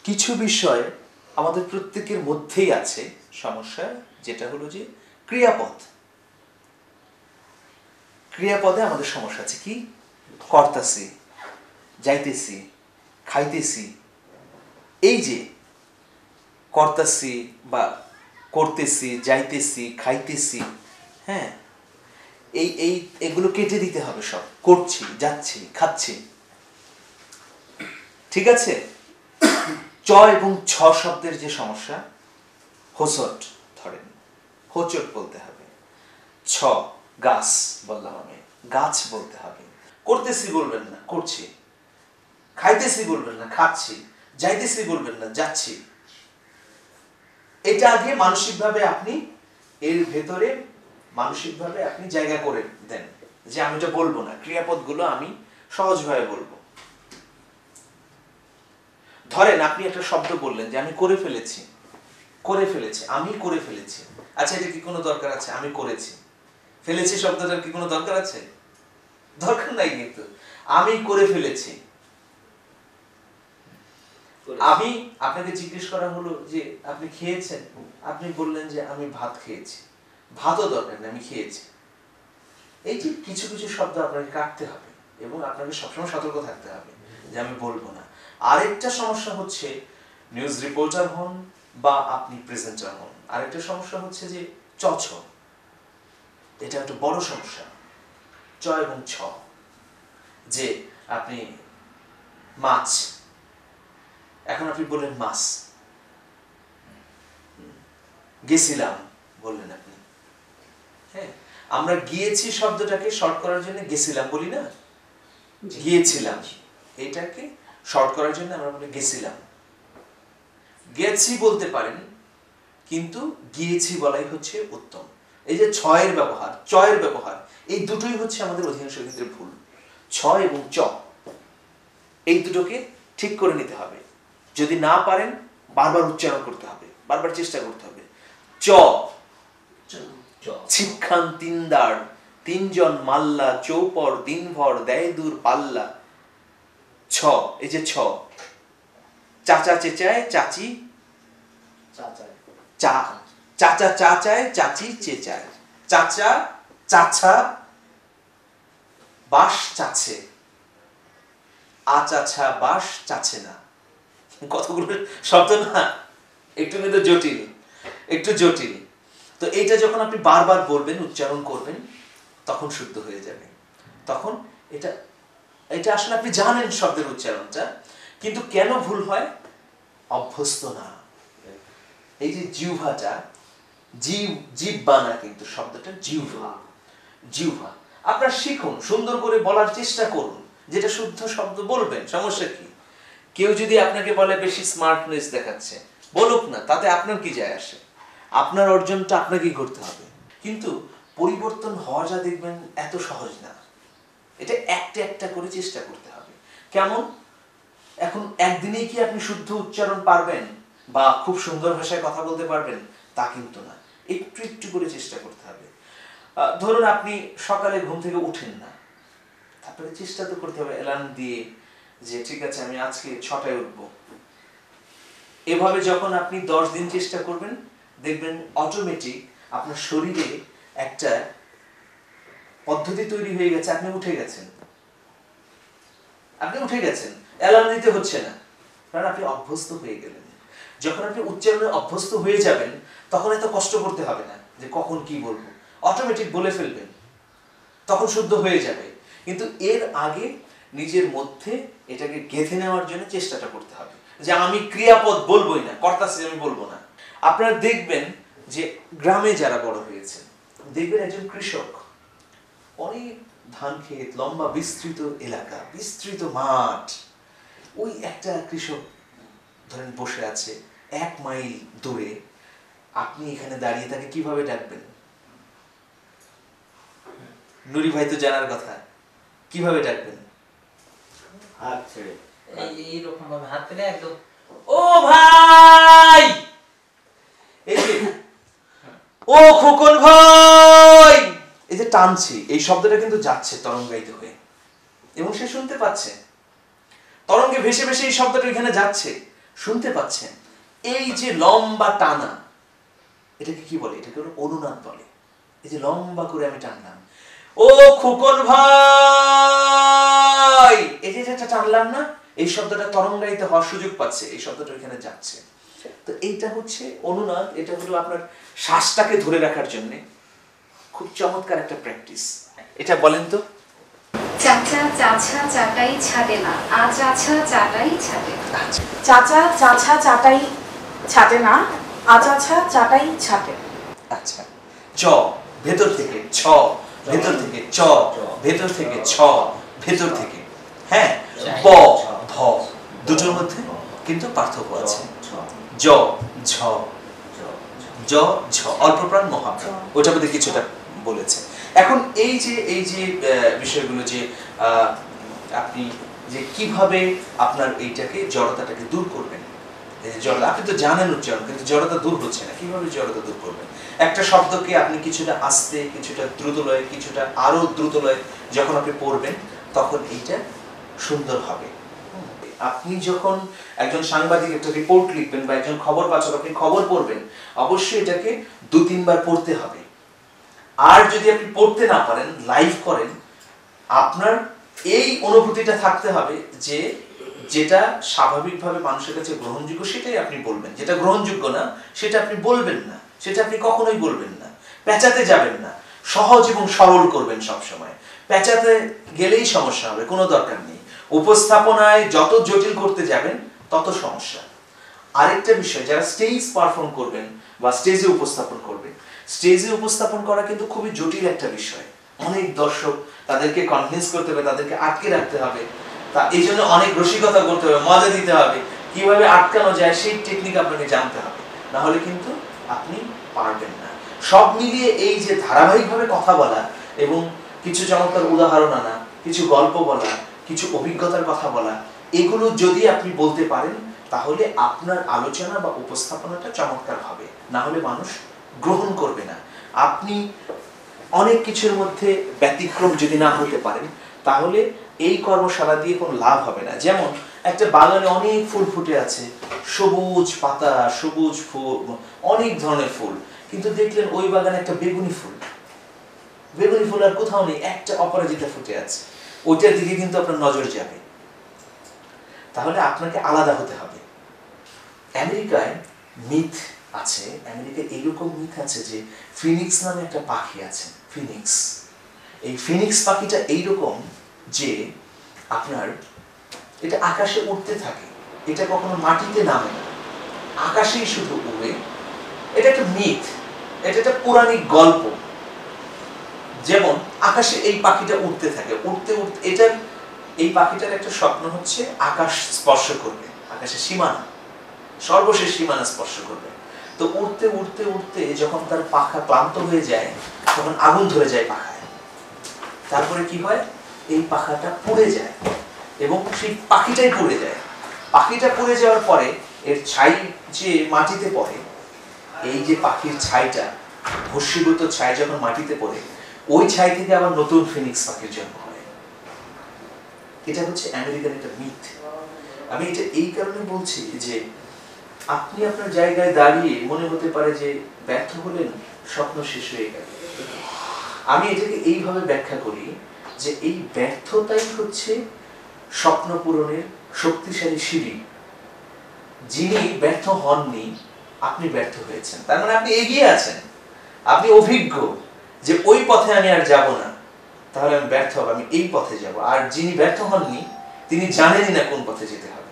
কিছু বিষয় আমাদের প্রত্যেকের মধ্যেই আছে সমস্যা, যেটা হলো যে ক্রিয়াপদ। ক্রিয়াপদে আমাদের সমস্যা আছে। কি? করতাছি, যাইতেছি, খাইতেছি। এই যে করতাছি বা করতেছি, যাইতেছি, খাইতেছি, হ্যাঁ, এই এই এগুলো কেটে দিতে হবে সব। করছি, যাচ্ছি, খাচ্ছি, ঠিক আছে? চ এবং ছ শব্দের যে সমস্যা, হোঁচট ধরেন, হোঁচট বলতে হবে। ছ গাছ বললাম আমি, গাছ বলতে হবে। করতেছি বলবেন না, করছি। খাইতেছি বলবেন না, খাচ্ছি। যাইতেছি বলবেন না, যাচ্ছি। এটা আগে মানসিকভাবে আপনি এর ভেতরে মানসিকভাবে আপনি জায়গা করে দেন যে আমি এটা বলবো না, ক্রিয়াপদগুলো আমি সহজভাবে বলবো। ধরেন আপনি একটা শব্দ বললেন যে আমি করে ফেলেছি, করে ফেলেছি, আমি করে ফেলেছি। আচ্ছা, এটা কি কোনো দরকার আছে? আমি করেছি, ফেলেছি শব্দটার কি কোনো দরকার আছে? দরকার নাই। কিন্তু আমি করে ফেলেছি। আমি আপনাকে জিজ্ঞেস করা হলো যে আপনি খেয়েছেন, আপনি বললেন যে আমি ভাত খেয়েছি। ভাতও দরকার নেই, আমি খেয়েছি। এই যে কিছু কিছু শব্দ আপনাকে কাটতে হবে এবং আপনাকে সবসময় সতর্ক থাকতে হবে যে আমি বলবো না। আরেকটা সমস্যা হচ্ছে নিউজ রিপোর্টার হন বা আপনি প্রেজেন্টার হন, আরেকটা সমস্যা হচ্ছে যে চ। এটা একটা বড় সমস্যা, চ এবং ছ। যে আপনি মাছ, এখন আপনি বললেন মাছ। গেছিলাম বললেন আপনি, হ্যাঁ। আমরা গিয়েছি শব্দটাকে শর্ট করার জন্য গেছিলাম বলি না, গিয়েছিলাম। এটাকে শর্ট করার জন্য আমরা বলি গেছিলাম। গেছি বলতে পারেন, কিন্তু গিয়েছি বলাই হচ্ছে উত্তম। এই যে ছয়ের ব্যবহার, চয়ের ব্যবহার, এই দুটোই হচ্ছে আমাদের অধিকাংশ ক্ষেত্রে ভুল। ছ এবং চ, এই দুটোকে ঠিক করে নিতে হবে। যদি না পারেন বারবার উচ্চারণ করতে হবে, বারবার চেষ্টা করতে হবে। চ, ছিপখান তিনদার, তিনজন মাল্লা, চৌপর দিনভর দেয় দূর পাল্লা। ছ, এই যে ছ, চাচা চেঁচায়, চাচি চা, চাচা চাচায়, চাচি চেঁচায়। চাচা চাচা, বাস চাচ্ছে, আচাছা বাস চাচ্ছে না। কতগুলো শব্দ না, একটু কিন্তু জটিল, একটু জটিল। তো এইটা যখন আপনি বারবার বলবেন, উচ্চারণ করবেন, তখন শুদ্ধ হয়ে যাবে। তখন এটা এটা আসলে আপনি জানেন শব্দের উচ্চারণটা, কিন্তু কেন ভুল হয়? অভ্যস্ত না। এই যে জিহ্বাটা, জিহ্বা না, কিন্তু শব্দটা জিহ্বা, জিহ্বা। আপনার শিখুন, সুন্দর করে বলার চেষ্টা করুন, যেটা শুদ্ধ শব্দ বলবেন। সমস্যা কি? কেউ যদি আপনাকে বলে বেশি স্মার্টনেস দেখাচ্ছে, বলুক না, তাতে আপনার কি যায় আসে? আপনার অর্জনটা আপনাকেই করতে হবে। কিন্তু পরিবর্তন হওয়াটা দেখবেন এত সহজ না। এটা একটা একটা করে চেষ্টা করতে হবে। কেমন? এখন একদিনেই কি আপনি শুদ্ধ উচ্চারণ পারবেন বা খুব সুন্দর ভাষায় কথা বলতে পারবেন? তা কিন্তু না। একটু একটু করে চেষ্টা করতে হবে। ধরুন আপনি সকালে ঘুম থেকে উঠেন না, তারপরে চেষ্টা তো করতে হবে অ্যালার্ম দিয়ে যে ঠিক আছে আমি আজকে 6টায় উঠবো। এভাবে যখন আপনি 10 দিন চেষ্টা করবেন, দেখবেন অটোমেটিক আপনার শরীরে একটা পদ্ধতি তৈরি হয়ে গেছে, আপনি উঠে গেছেন, আপনি উঠে গেছেন, অ্যালার্ম দিতে হচ্ছে না, কারণ আপনি অভ্যস্ত হয়ে গেলেন। যখন আপনি উচ্চারণে অভ্যস্ত হয়ে যাবেন, তখন এত কষ্ট করতে হবে না যে কখন কি বলবো, অটোমেটিক বলে ফেলবেন, তখন শুদ্ধ হয়ে যাবে। কিন্তু এর আগে নিজের মধ্যে এটাকে গেঁথে নেওয়ার জন্য চেষ্টাটা করতে হবে যে আমি ক্রিয়াপদ বলবোই না, কর্তাছি আমি বলবো না। আপনারা দেখবেন যে গ্রামে যারা বড় হয়েছে, দেখবেন একজন কৃষক, অনেক ধান ক্ষেত, লম্বা বিস্তৃত এলাকা, বিস্তৃত মাঠ, ওই একটা কৃষক ধরেন বসে আছে 1 মাইল দূরে। আপনি এখানে দাঁড়িয়ে তাকে কিভাবে ডাকবেন? নুরি ভাই তো জানার কথা, কিভাবে ডাকবেন? হাত ছেড়ে, এইরকম ভাবে হাত ফেলে একদম, ও ভাই, এই যে ও খোকন ভাই, এই যে টানছি, এই শব্দটা কিন্তু যাচ্ছে তরঙ্গায়িত হয়ে এবং সে শুনতে পাচ্ছে। তরঙ্গে ভেসে ভেসে এই শব্দটা এখানে যাচ্ছে, শুনতে পাচ্ছেন? এই যে লম্বা টানা, এটাকে কি বলে? এটাকে হলো অনুনাদ বলে। এই যে লম্বা করে আমি টানলাম, ও খোকন ভাই, এই যে যেটা টানলাম না, এই শব্দটা তরঙ্গায়িত হওয়ার সুযোগ পাচ্ছে, এই শব্দটা ওইখানে যাচ্ছে। তো এইটা হচ্ছে অনুনাদ। এটা হলো আপনার শ্বাসটাকে ধরে রাখার জন্য খুব চমৎকার একটা প্র্যাকটিস। এটা বলেন তো। চাচা চাচা চাটাই ছাড়ে না, আজ আছা চাটাই ছাড়ে। চাচা চাচা চাটাই ছাটে না, আচাছা চাটাই ছাটে। আচ্ছা, চ ভেতর থেকে, ছ ভেতর থেকে, চ ভেতর থেকে, ছ ভেতর থেকে, হ্যাঁ, ব ভ, দুটোর মধ্যে কিন্তু পার্থক্য আছে। জ ঝ, জ ঝ, অল্প প্রাণ মহাপ্রাণ, ওটার মধ্যে কিছুটা বলেছে। এখন এই যে বিষয়গুলো যে আপনি যে কিভাবে আপনার এইটাকে জড়তাটাকে দূর করবেন, জড়তা আপনি তো জানেন উচ্চারণ, কিন্তু জড়তা দূর হচ্ছে না। কিভাবে জড়তা দূর করবেন? একটা শব্দকে আপনি কিছুটা আস্তে, কিছুটা দ্রুতলয়ে, কিছুটা আরো দ্রুতলয়ে যখন আপনি পড়বেন, তখন এইটা সুন্দর হবে। আপনি যখন একজন সাংবাদিক একটা রিপোর্ট লিখবেন বা একজন খবর পাচক আপনি খবর পড়বেন, অবশ্যই এটাকে 2-3 বার পড়তে হবে। আর যদি আপনি পড়তে না পারেন, লাইভ করেন, আপনার এই অনুভূতিটা থাকতে হবে যে যেটা স্বাভাবিকভাবে মানুষের কাছে গ্রহণযোগ্য সেটাই আপনি বলবেন, যেটা গ্রহণযোগ্য না সেটা আপনি বলবেন না, সেটা আপনি কখনোই বলবেন না। পেঁচাতে যাবেন না, সহজ এবং সরল করবেন সব সময়। পেঁচাতে গেলেই সমস্যা হবে, কোনো দরকার নেই। উপস্থাপনায় যত জটিল করতে যাবেন তত সমস্যা। আরেকটা বিষয়, যারা স্টেজ পারফর্ম করবেন বা স্টেজে উপস্থাপন করবেন, স্টেজে উপস্থাপন করা কিন্তু খুবই জটিল একটা বিষয়। অনেক দর্শক, তাদেরকে কনভিন্স করতে হবে, তাদেরকে আটকে রাখতে হবে। তা এই জন্য অনেক রসিকতা করতে হবে, মজা দিতে হবে, কিভাবে আটকানো যায় সেই টেকনিক আপনাকে জানতে হবে, না হলে কিন্তু আপনি পারবেন না। সব মিলিয়ে এই যে ধারাবাহিকভাবে কথা বলা এবং কিছু চমৎকার উদাহরণ আনা, কিছু গল্প বলা, কিছু অভিজ্ঞতার কথা বলা, এগুলো যদি আপনি বলতে পারেন, তাহলে আপনার আলোচনা বা উপস্থাপনাটা চমৎকার হবে। না হলে মানুষ গ্রহণ করবে না। আপনি অনেক কিছুর মধ্যে ব্যতিক্রম যদি না হতে পারেন, তাহলে এই কর্মশালা দিয়ে কোনো লাভ হবে না। যেমন একটা বাগানে অনেক ফুল ফুটে আছে, সবুজ পাতা, সবুজ ফুল, অনেক ধরনের ফুল, কিন্তু দেখলেন ওই বাগানে একটা বেগুনি ফুল, বেগুনি ফুল আর কোথাও নেই, একটা অপরাজিতা ফুটে আছে, ওইটার দিকে কিন্তু আপনার নজর যাবে। তাহলে আপনাকে আলাদা হতে হবে। আমেরিকায় মিথ আছে, আমেরিকায় এইরকম মিথ আছে যে ফিনিক্স নামে একটা পাখি আছে, ফিনিক্স। এই ফিনিক্স পাখিটা এইরকম যে আপনার এটা আকাশে উড়তে থাকে, এটা কখনো মাটিতে নামে না, আকাশেই শুধু উড়ে। এটা একটা মিথ, এটা একটা পৌরাণিক গল্প। যেমন আকাশে এই পাখিটা উড়তে থাকে, উড়তে উড়তে এটার, এই পাখিটার একটা স্বপ্ন হচ্ছে আকাশ স্পর্শ করবে, আকাশের সীমানা, সর্বশেষ সীমানা স্পর্শ করবে। তো উড়তে উড়তে উড়তে যখন তার পাখা ক্লান্ত হয়ে যায়, তখন আগুন ধরে যায় পাখায়। তারপরে কি হয়, এই পাখাটা পুড়ে যায় এবং সেই পাখিটাই পুড়ে যায়। পাখিটা পুড়ে যাওয়ার পরে এর ছাই যে মাটিতে পড়ে, এই যে পাখির ছাইটা, ভস্মীভূত ছাই যখন মাটিতে পড়ে, ওই ছাই থেকে আবার নতুন ফিনিক্স পাখির জন্ম হয়। এটা হচ্ছে আমেরিকার একটা মিথ। আমি এটা এই কারণে বলছি যে আপনি আপনার জায়গায় দাঁড়িয়ে মনে হতে পারে যে ব্যর্থ হলেন, স্বপ্ন শেষ হয়ে গেল। আমি এটাকে এইভাবে ব্যাখ্যা করি যে এই ব্যর্থতাই হচ্ছে স্বপ্ন পূরণের শক্তিশালী সিঁড়ি। যিনি ব্যর্থ হননি, আপনি ব্যর্থ হয়েছেন, তার মানে আপনি এগিয়ে আছেন, আপনি অভিজ্ঞ যে ওই পথে আমি আর যাব না, তাহলে আমি ব্যর্থ হব, আমি এই পথে যাব। আর যিনি ব্যর্থ হননি, তিনি জানেনই না কোন পথে যেতে হবে।